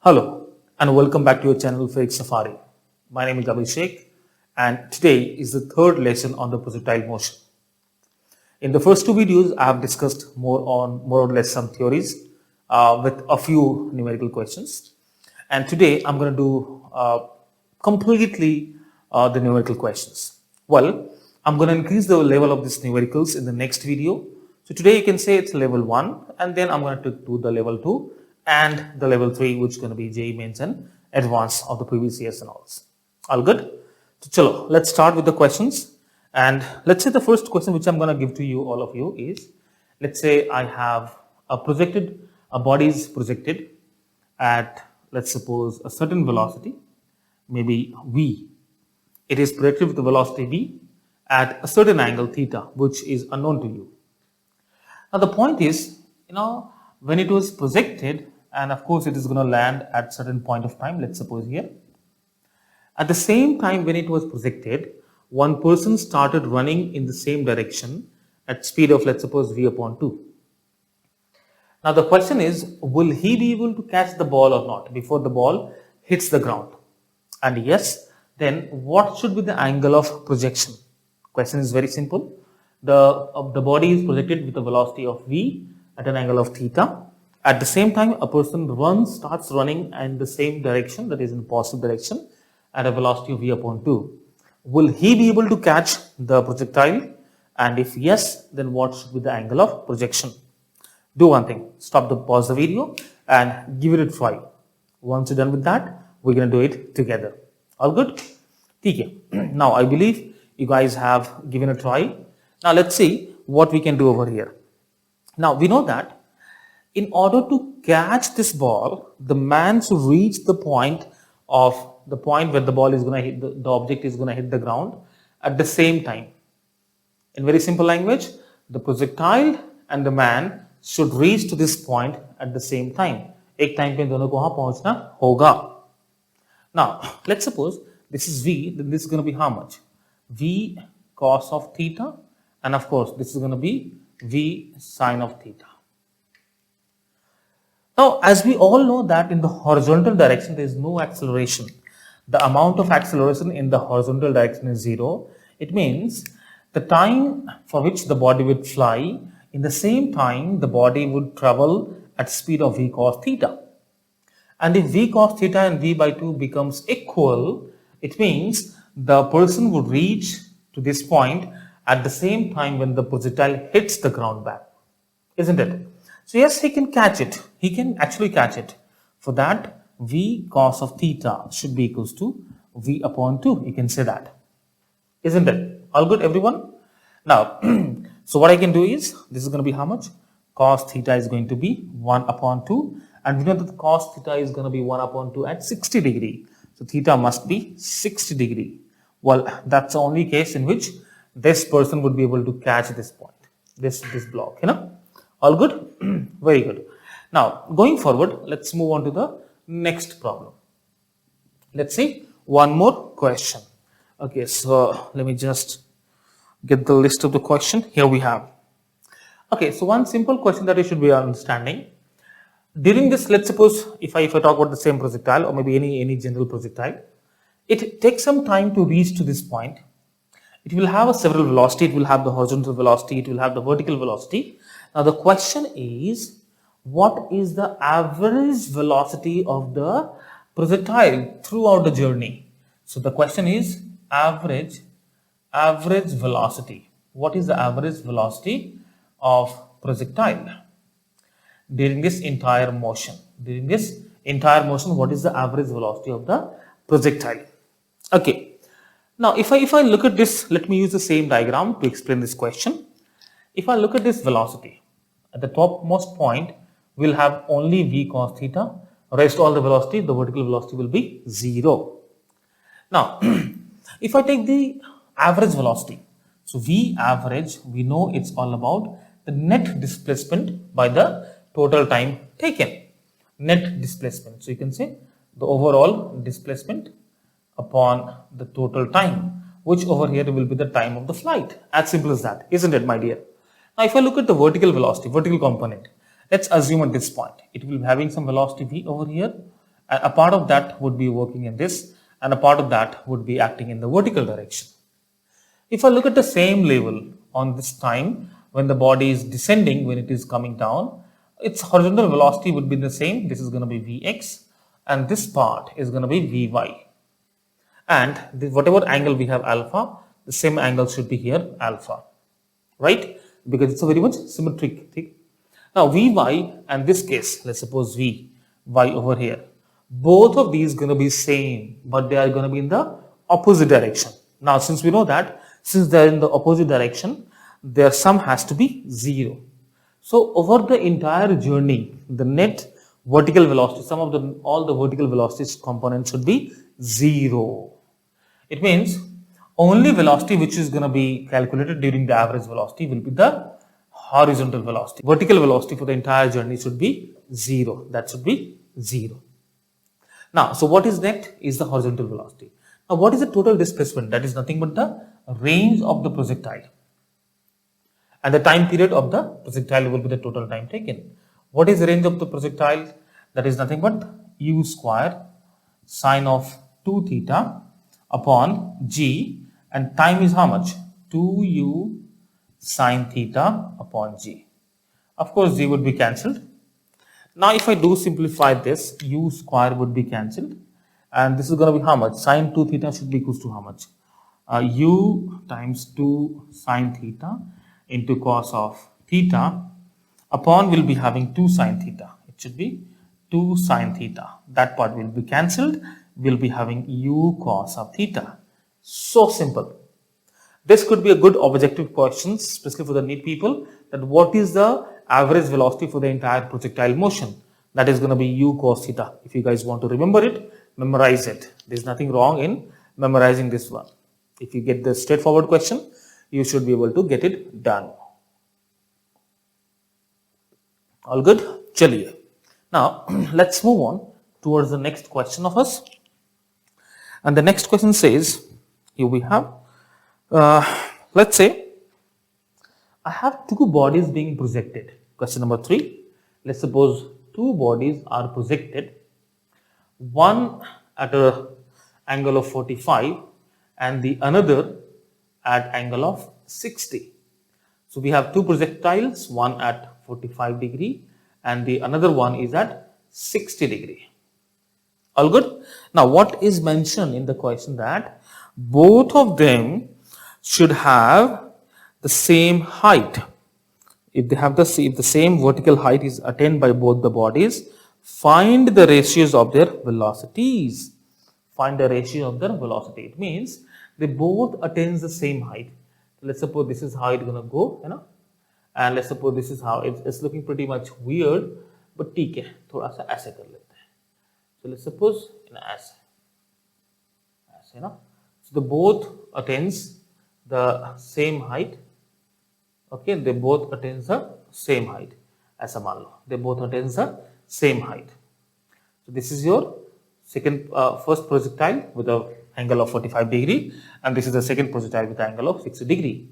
Hello and welcome back to your channel Fake Safari. My name is Abhishek and today is the third lesson on the projectile motion. In the first two videos, I have discussed more or less some theories with a few numerical questions. And today I'm going to do completely the numerical questions. Well, I'm going to increase the level of these numericals in the next video. So today you can say it's level 1 and then I'm going to do the level 2 and the level 3 which is going to be JEE Mains and Advanced of the previous years and all good? So chalo, let's start with the questions. And let's say the first question which I'm going to give to you, all of you, is let's say I have a body is projected at, let's suppose, a certain velocity, maybe v. It is projected with the velocity v at a certain angle theta, which is unknown to you. Now the point is, when it was projected, and of course it is going to land at certain point of time, let's suppose here. At the same time when it was projected, one person started running in the same direction at speed of, let's suppose, v upon 2. Now the question is, will he be able to catch the ball or not before the ball hits the ground? And yes, then what should be the angle of projection? Question is very simple. The body is projected with a velocity of v at an angle of theta. At the same time, a person starts running in the same direction, that is in positive direction, at a velocity of v upon 2. Will he be able to catch the projectile? And if yes, then what should be the angle of projection? Do one thing, pause the video and give it a try. Once you're done with that, we're going to do it together. All good? Okay. Now, I believe you guys have given a try. Now, let's see what we can do over here. Now, we know that in order to catch this ball, the man should reach the point where the ball is going to hit, the object is going to hit the ground at the same time. In very simple language, the projectile and the man should reach to this point at the same time. एक time पे दोनों को वहाँ पहुँचना होगा. Now, let's suppose this is v, then this is going to be how much? V cos of theta, and of course this is going to be v sine of theta. Now, as we all know that in the horizontal direction there is no acceleration. The amount of acceleration in the horizontal direction is 0. It means the time for which the body would fly, in the same time the body would travel at speed of v cos theta. And if v cos theta and v by 2 becomes equal, it means the person would reach to this point at the same time when the projectile hits the ground back. Isn't it? So yes, he can catch it. He can actually catch it. For that, v cos of theta should be equals to v upon 2. You can say that. Isn't it? All good, everyone? Now, so what I can do is, this is going to be how much? Cos theta is going to be 1 upon 2. And we know that cos theta is going to be 1 upon 2 at 60 degree. So theta must be 60 degree. Well, that's the only case in which this person would be able to catch this point, this block, All good? Very good. Now, going forward, let's move on to the next problem. Let's see one more question. Okay, so let me just get the list of the question. Here we have. Okay, so one simple question that you should be understanding. During this, let's suppose if I talk about the same projectile or maybe any general projectile, it takes some time to reach to this point. It will have several velocity. It will have the horizontal velocity. It will have the vertical velocity. Now the question is, what is the average velocity of the projectile throughout the journey? So the question is average velocity. What is the average velocity of projectile during this entire motion? During this entire motion, what is the average velocity of the projectile? Okay. Now, if I look at this, let me use the same diagram to explain this question. If I look at this velocity, at the topmost point, we'll have only v cos theta. Rest all the velocity, the vertical velocity will be 0. Now, if I take the average velocity, so v average, we know it's all about the net displacement by the total time taken. Net displacement. So you can say the overall displacement upon the total time, which over here will be the time of the flight. As simple as that, isn't it, my dear? Now, if I look at the vertical velocity, vertical component, let's assume at this point, it will be having some velocity v over here A part of that would be working in this, and a part of that would be acting in the vertical direction. If I look at the same level on this time when the body is descending, when it is coming down, its horizontal velocity would be the same. This is going to be Vx, and this part is going to be Vy. And whatever angle we have alpha, the same angle should be here alpha, right? Because it's a very much symmetric thing. Now Vy and this case, let's suppose Vy over here, both of these going to be same, but they are going to be in the opposite direction. Now since we know that, since they are in the opposite direction, their sum has to be 0. So over the entire journey, the net vertical velocity, sum of all the vertical velocities components should be 0. It means only velocity which is going to be calculated during the average velocity will be the horizontal velocity. Vertical velocity for the entire journey should be 0. That should be 0. Now, so what is net is the horizontal velocity. Now, what is the total displacement? That is nothing but the range of the projectile. And the time period of the projectile will be the total time taken. What is the range of the projectile? That is nothing but u square sine of 2 theta upon g, and time is how much? 2u sine theta upon g. Of course, g would be cancelled. Now, if I do simplify this, u square would be cancelled, and this is going to be how much? Sine 2 theta should be equals to how much? U times 2 sine theta into cos of theta upon will be having 2 sine theta. It should be 2 sine theta. That part will be cancelled. We'll be having u cos of theta. So simple. This could be a good objective question, especially for the NEET people, that what is the average velocity for the entire projectile motion? That is going to be u cos theta. If you guys want to remember it, memorize it. There's nothing wrong in memorizing this one. If you get the straightforward question, you should be able to get it done. All good? Chaliye. Now, let's move on towards the next question of us. And the next question says, here we have, let's say, I have two bodies being projected. Question number 3. Let's suppose two bodies are projected, one at an angle of 45 and the another at angle of 60. So we have two projectiles, one at 45 degree and the another one is at 60 degree. All good? Now what is mentioned in the question that both of them should have the same height. If they have the same vertical height is attained by both the bodies, find the ratios of their velocities. Find the ratio of their velocity. It means they both attain the same height. Let's suppose this is how it's going to go, and let's suppose this is how it's looking pretty much weird, but ठीक है, थोड़ा सा ऐसे कर लेते हैं. So let's suppose ऐसे, So they both attains the same height. Okay, they both attain the same height. ऐसा मान लो, they both attain the same height. So this is your first projectile with an angle of 45 degree, and this is the second projectile with an angle of 60 degree.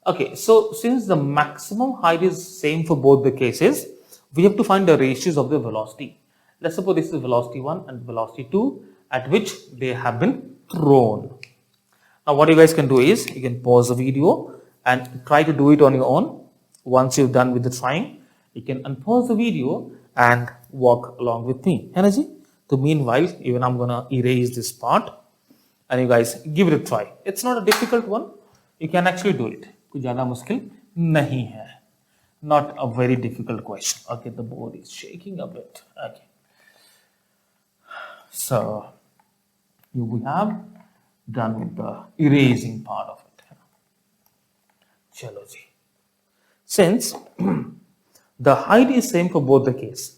Okay, so since the maximum height is same for both the cases, we have to find the ratios of the velocity. Let's suppose this is velocity 1 and velocity 2 at which they have been thrown. Now what you guys can do is, you can pause the video and try to do it on your own. Once you're done with the trying, you can unpause the video and walk along with me. So meanwhile, even I'm gonna erase this part and you guys give it a try. It's not a difficult one. You can actually do it. कुछ ज़्यादा मुश्किल नहीं है. Not a very difficult question. Okay, the board is shaking a bit. Okay. So you have done with the erasing part of it. Chalo ji. Since the height is same for both the case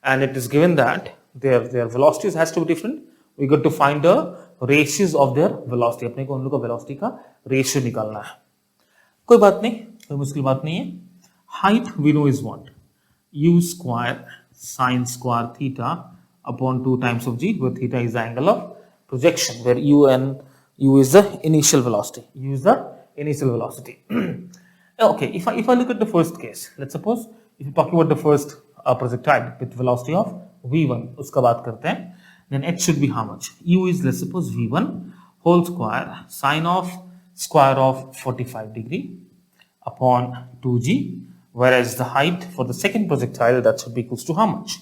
and it is given that their velocities has to be different, we got to find the ratios of their velocity. अपने को उन लोगों का velocity का ratio निकालना है. कोई बात नहीं, कोई मुश्किल बात नहीं है. Height we know is what? U square sine square theta upon 2 times of g, where theta is the angle of projection, where u is the initial velocity. U is the initial velocity. Okay, if I look at the first case, let's suppose if you're talking about the first projectile with velocity of v1 उसका बात करते हैं, then h should be how much? u is, let's suppose, v1 whole square sine of square of 45 degree upon 2g, whereas the height for the second projectile, that should be equals to how much?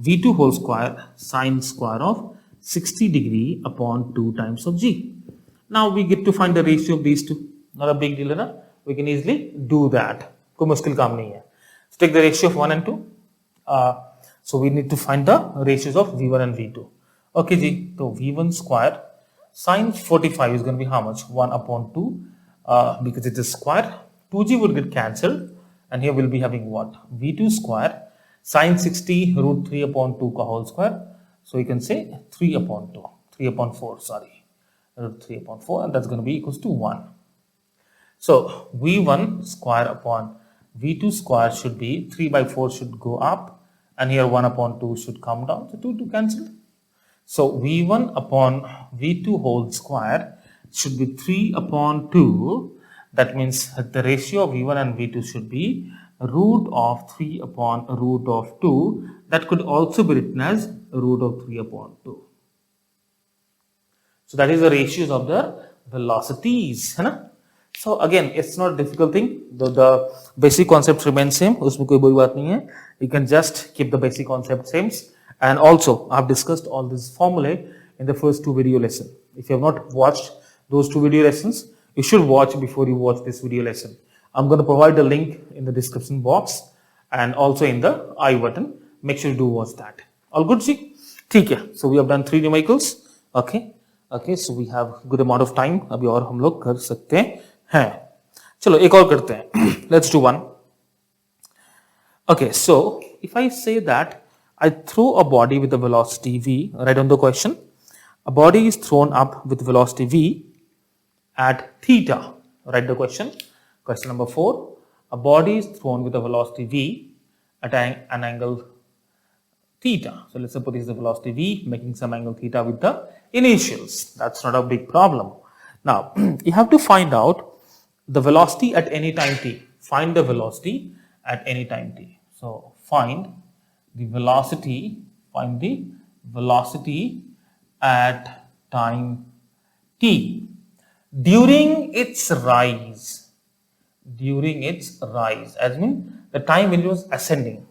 v2 whole square sine square of 60 degree upon 2 times of g. Now we get to find the ratio of these two. Not a big deal, है ना? We can easily do that. कोई मुश्किल काम नहीं है. So take the ratio of 1 and 2. So we need to find the ratios of v1 and v2. Okay जी, तो v1 square sine 45 is going to be how much? 1 upon 2 because it is square. 2g would get cancelled, and here we'll be having what? v2 square sine 60 root 3 upon 2 ka whole square. So you can say 3 upon 2, 3 upon 4, sorry. Root 3 upon 4, and that's going to be equals to 1. So v1 square upon v2 square should be 3 by 4 should go up, and here 1 upon 2 should come down. So 2 cancel. So v1 upon v2 whole square should be 3 upon 2. That means the ratio of v1 and v2 should be root of 3 upon root of 2. That could also be written as root of 3 upon 2. So that is the ratios of the velocities, है ना? So again, it's not a difficult thing. The basic concept remains same. उसमें कोई बड़ी बात नहीं है. You can just keep the basic concept same. And also, I've discussed all these formulae in the first 2 video lessons. If you have not watched those 2 video lessons, you should watch before you watch this video lesson. I'm going to provide the link in the description box and also in the I button. Make sure you do watch that. All good, जी? ठीक है. So we have done 3 numericals. Okay, so we have good amount of time. अभी और हम लोग कर सकते हैं. चलो एक और करते हैं. Let's do one. Okay, so if I say that I throw a body with a velocity v, write down the question. A body is thrown up with velocity v at theta. Write the question. Question number 4. A body is thrown with a velocity v at an angle theta. So let's suppose this is the velocity v making some angle theta with the initials. That's not a big problem. Now you have to find out the velocity at any time t. Find the velocity at any time t. So find the velocity at time t during its rise. As mean the time when it was ascending,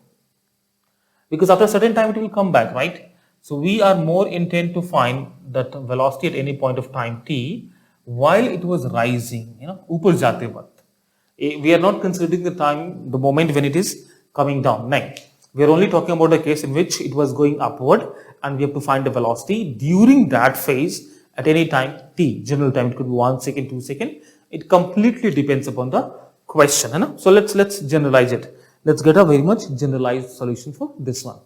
because after a certain time it will come back, right? So we are more intent to find that velocity at any point of time t while it was rising, ऊपर जाते वक्त. We are not considering the moment when it is coming down. No, we are only talking about the case in which it was going upward, and we have to find the velocity during that phase at any time t. General time, it could be 1 second, 2 second. It completely depends upon the question, है ना? So let's generalize it. Let's get a very much generalized solution for this one.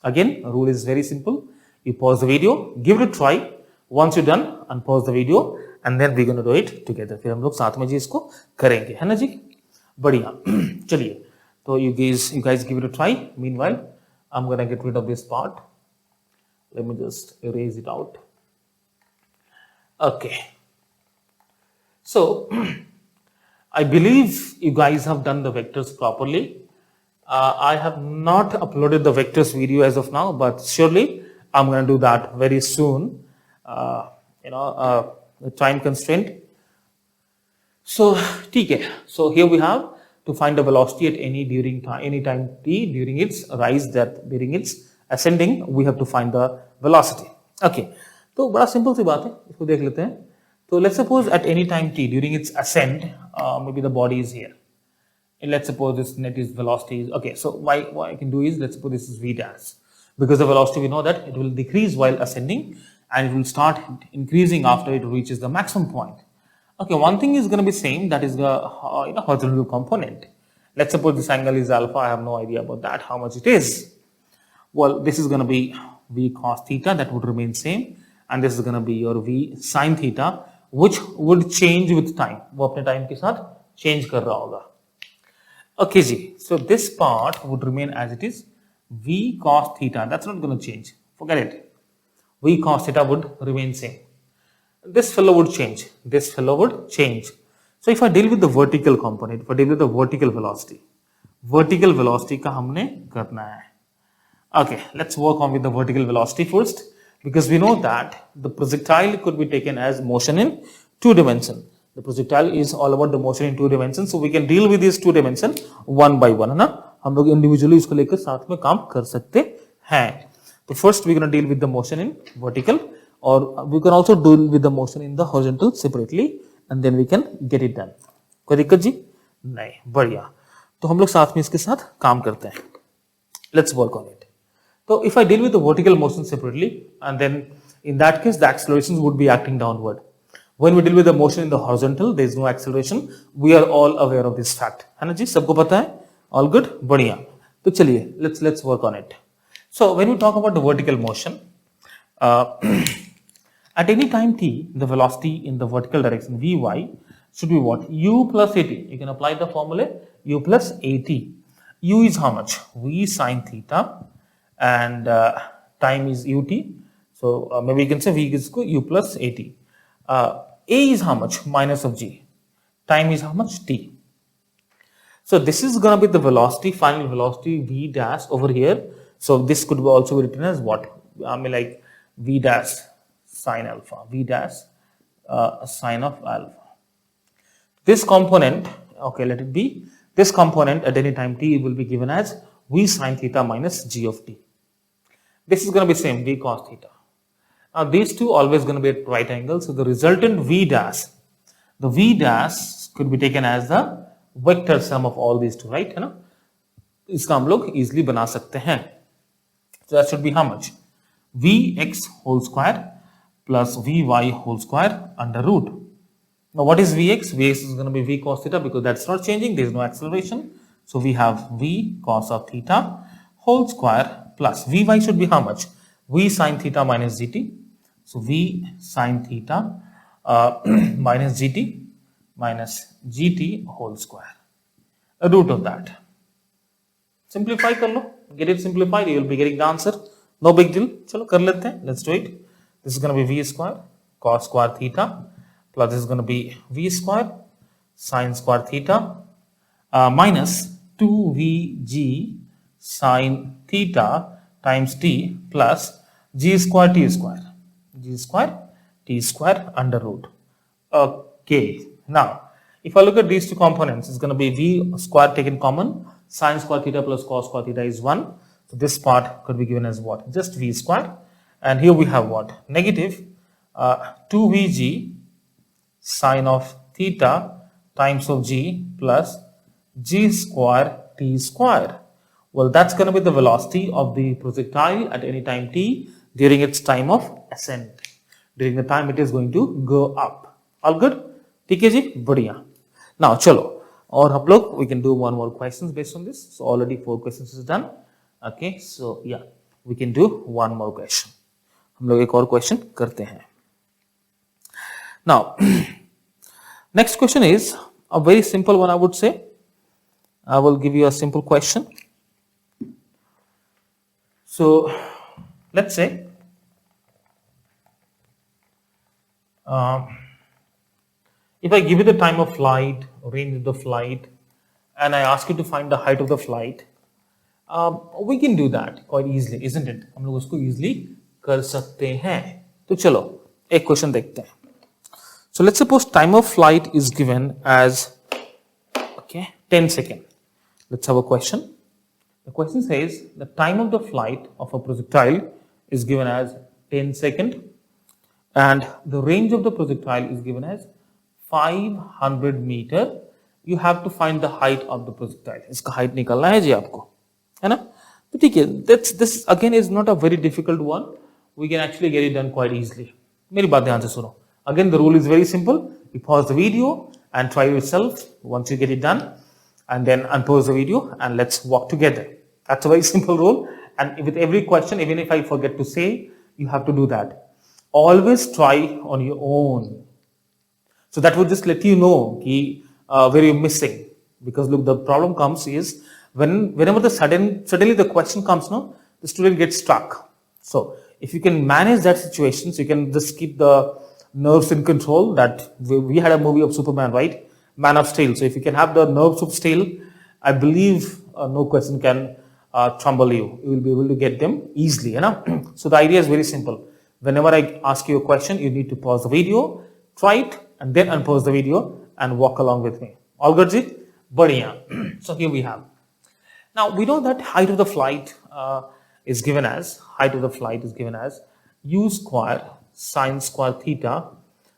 Again, rule is very simple. You pause the video, give it a try. Once you're done, unpause the video, and then we're going to do it together. फिर हम लोग साथ में जी इसको करेंगे, है ना जी? बढ़िया. चलिए. So you guys give it a try. Meanwhile, I'm going to get rid of this part. Let me just erase it out. Okay. So I believe you guys have done the vectors properly. I have not uploaded the vectors video as of now, but surely I'm going to do that very soon. The time constraint. So ठीक है. So here we have to find the velocity at any time t during its rise, that during its ascending we have to find the velocity. Okay. तो बड़ा simple सी बात है, इसको देख लेते हैं. So let's suppose at any time t during its ascent, maybe the body is here. And let's suppose this net is velocity. Okay, so what I can do is, let's suppose this is v dash. Because the velocity, we know that it will decrease while ascending and it will start increasing after it reaches the maximum point. Okay, one thing is going to be same, that is the horizontal component. Let's suppose this angle is alpha. I have no idea about that, how much it is. Well, this is going to be v cos theta, that would remain same. And this is going to be your v sin theta, which would change with time. वो अपने time के साथ change कर रहा होगा. Okay ji, so this part would remain as it is, v cos theta. That's not going to change. Forget it. V cos theta would remain same. This fellow would change. This fellow would change. So if I deal with the vertical component, if I deal with the vertical velocity का हमने करना है. Okay, let's work on with the vertical velocity first, because we know that the projectile could be taken as motion in two dimension. The projectile is all about the motion in two dimensions, so we can deal with these two dimension one by one, है ना? हम लोग individually इसको लेकर साथ में काम कर सकते हैं. So first we're going to deal with the motion in vertical, or we can also deal with the motion in the horizontal separately, and then we can get it done. कोई दिक्कत जी? नहीं, बढ़िया. तो हम लोग साथ में इसके साथ काम करते हैं. Let's work on it. So if I deal with the vertical motion separately, and then in that case the accelerations would be acting downward. When we deal with the motion in the horizontal, there is no acceleration. We are all aware of this fact. है ना जी? सबको पता है? All good? बढ़िया. तो चलिए, let's work on it. So when we talk about the vertical motion, at any time t, the velocity in the vertical direction vy should be what? U plus at. You can apply the formula u plus at. U is how much? V sine theta, and time is ut. So maybe you can say v is equal to u plus at. A is how much? Minus of g. Time is how much? T. So this is going to be the velocity, final velocity v dash over here. So this could also be written as what? I mean, like v dash sine alpha, v dash sine of alpha. This component, okay, let it be. This component at any time t will be given as v sine theta minus g of t. This is going to be same, v cos theta. Now these two always going to be at right angles. So the resultant v dash, the v dash could be taken as the vector sum of all these two, right? है ना? इसका हम लोग easily बना सकते हैं. So that should be how much? Vx whole square plus Vy whole square under root. Now what is Vx? Vx is going to be V cos theta, because that's not changing. There is no acceleration. So we have V cos of theta whole square plus Vy should be how much? V sin theta minus gt. So V sin theta minus gt minus gt whole square. A root of that. Simplify कर लो. Get it simplified. You will be getting the answer. No big deal. चलो कर लेते हैं. Let's do it. This is going to be v square cos square theta plus this is going to be v square sin square theta minus 2vg sin theta times t plus g square t square under root. Okay. Now, if I look at these two components, it's going to be v square taken common. Sin square theta plus cos square theta is 1. So this part could be given as what? Just v square. And here we have what? Negative 2vg sine of theta times of g plus g square t square. Well, that's going to be the velocity of the projectile at any time t during its time of ascent. During the time it is going to go up. All good? ठीक है जी? बढ़िया. Now, चलो. और हम लोग, we can do one more questions based on this. So already 4 questions is done. Okay, so yeah, we can do one more question. हम लोग एक और क्वेश्चन करते हैं. Now, next question is a very simple one, I would say. I will give you a simple question. So, let's say if I give you the time of flight, range of the flight, and I ask you to find the height of the flight, we can do that quite easily, isn't it? हम लोग उसको easily कर सकते हैं. तो चलो एक question देखते हैं. So let's suppose time of flight is given as 10 seconds. Let's have a question. The question says the time of the flight of a projectile is given as 10 seconds, and the range of the projectile is given as 500 meter. You have to find the height of the projectile. इसका height निकालना है जी आपको, है ना? तो ठीक है. This again is not a very difficult one. We can actually get it done quite easily. मेरी बात ध्यान से सुनो. Again, the rule is very simple. You pause the video and try yourself once you get it done, and then unpause the video and let's walk together. That's a very simple rule. And with every question, even if I forget to say, you have to do that. Always try on your own. So that will just let you know where you're missing. Because look, the problem comes is whenever suddenly the question comes, no, the student gets stuck. So if you can manage that situation, so you can just keep the nerves in control. That we had a movie of Superman, right? Man of Steel. So if you can have the nerves of steel, I believe no question can trouble you. You will be able to get them easily. So the idea is very simple. Whenever I ask you a question, you need to pause the video, try it, and then unpause the video and walk along with me. All good, Ji? Badhiya. So here we have. Now we know that height of the flight is given as u square sine square theta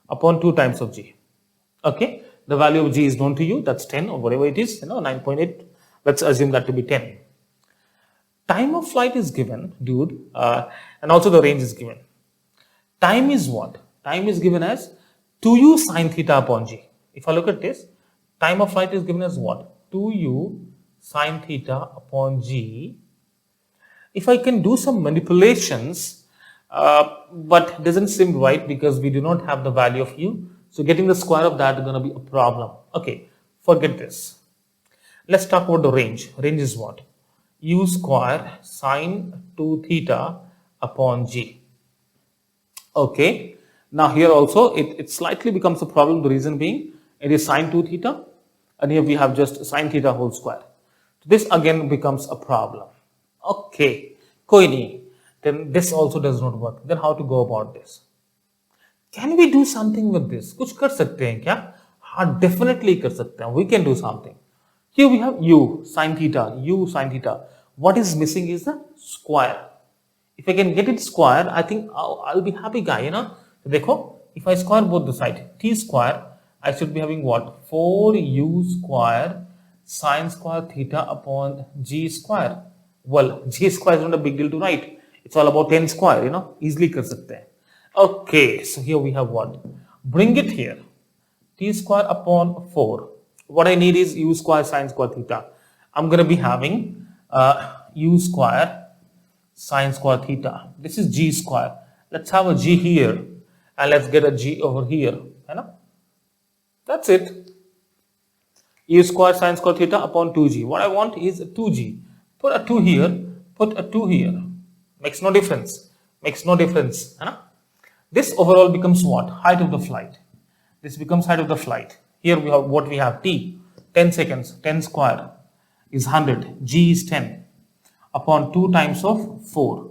upon 2 times of g. Okay, the value of g is known to you. That's 10 or whatever it is. 9.8. Let's assume that to be 10. Time of flight is given, dude, and also the range is given. Time is what? Time is given as 2u sine theta upon g. If I look at this, time of flight is given as what? 2u sine theta upon g. If I can do some manipulations, but it doesn't seem right because we do not have the value of u. So getting the square of that is going to be a problem. Okay, forget this. Let's talk about the range. Range is what? U square sine 2 theta upon g. Okay, now here also it slightly becomes a problem. The reason being it is sine 2 theta and here we have just sine theta whole square. This again becomes a problem. Okay, koi nahi. Then this also does not work. Then how to go about this? Can we do something with this? कुछ कर सकते हैं क्या? हाँ, definitely कर सकते हैं. We can do something. Here we have u sine theta. What is missing is the square. If I can get it square, I think I'll be happy guy, So देखो, if I square both the side, t square, I should be having what? 4u square sine square theta upon g square. Well, g square is not a big deal to write. It's all about 10 square, easily कर सकते हैं. Okay, so here we have what? Bring it here. T square upon 4. What I need is u square sine square theta. I'm going to be having u square sine square theta. This is g square. Let's have a g here and let's get a g over here. That's it. U square sine square theta upon 2g. What I want is 2g. Put a 2 here, put a 2 here. Makes no difference. This overall becomes what? Height of the flight. This becomes height of the flight. Here we have what we have t. 10 seconds. 10 square is 100. G is 10 upon 2 times of 4.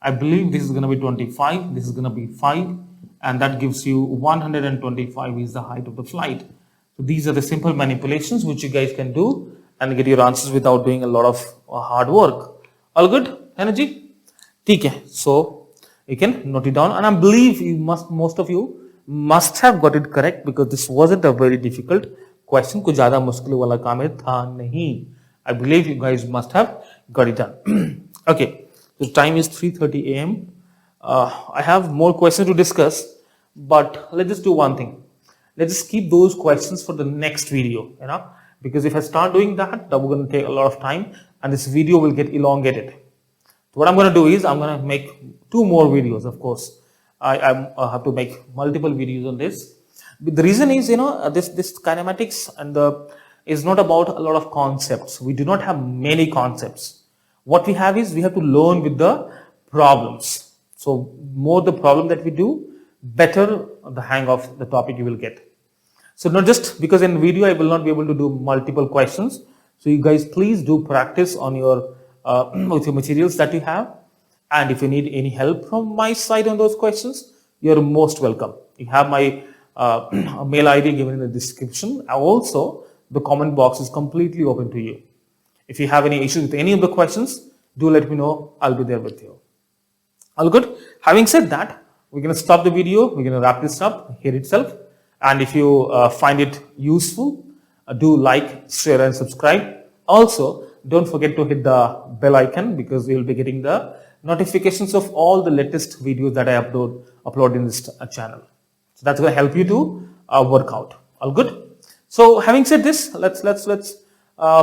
I believe this is going to be 25. This is going to be 5. And that gives you 125 is the height of the flight. So these are the simple manipulations which you guys can do and get your answers without doing a lot of hard work. All good? Energy? Okay. So you can note it down, and I believe most of you must have got it correct because this wasn't a very difficult question. कुछ ज़्यादा मुश्किल वाला काम था नहीं. I believe you guys must have got it done. Okay, the time is 3:30 a.m. I have more questions to discuss, but let's just do one thing. Let's just keep those questions for the next video, because if I start doing that, we're going to take a lot of time and this video will get elongated. So what I'm going to do is I'm going to make 2 more videos. Of course, I have to make multiple videos on this. But the reason is, this kinematics and is not about a lot of concepts. We do not have many concepts. What we have is we have to learn with the problems. So more the problem that we do, better the hang of the topic you will get. So not just because in video I will not be able to do multiple questions. So you guys please do practice on your with your materials that you have. And if you need any help from my side on those questions, you're most welcome. You have my mail ID given in the description. Also, the comment box is completely open to you. If you have any issues with any of the questions, do let me know. I'll be there with you. All good? Having said that, we're going to stop the video. We're going to wrap this up here itself. And if you find it useful, do like, share and subscribe. Also, don't forget to hit the bell icon because you'll be getting the notifications of all the latest videos that I upload in this channel. So that's going to help you to work out. All good? So having said this, let's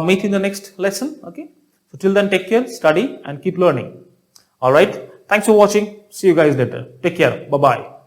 meet in the next lesson. Okay. So till then, take care, study and keep learning. All right. Thanks for watching. See you guys later. Take care. Bye-bye.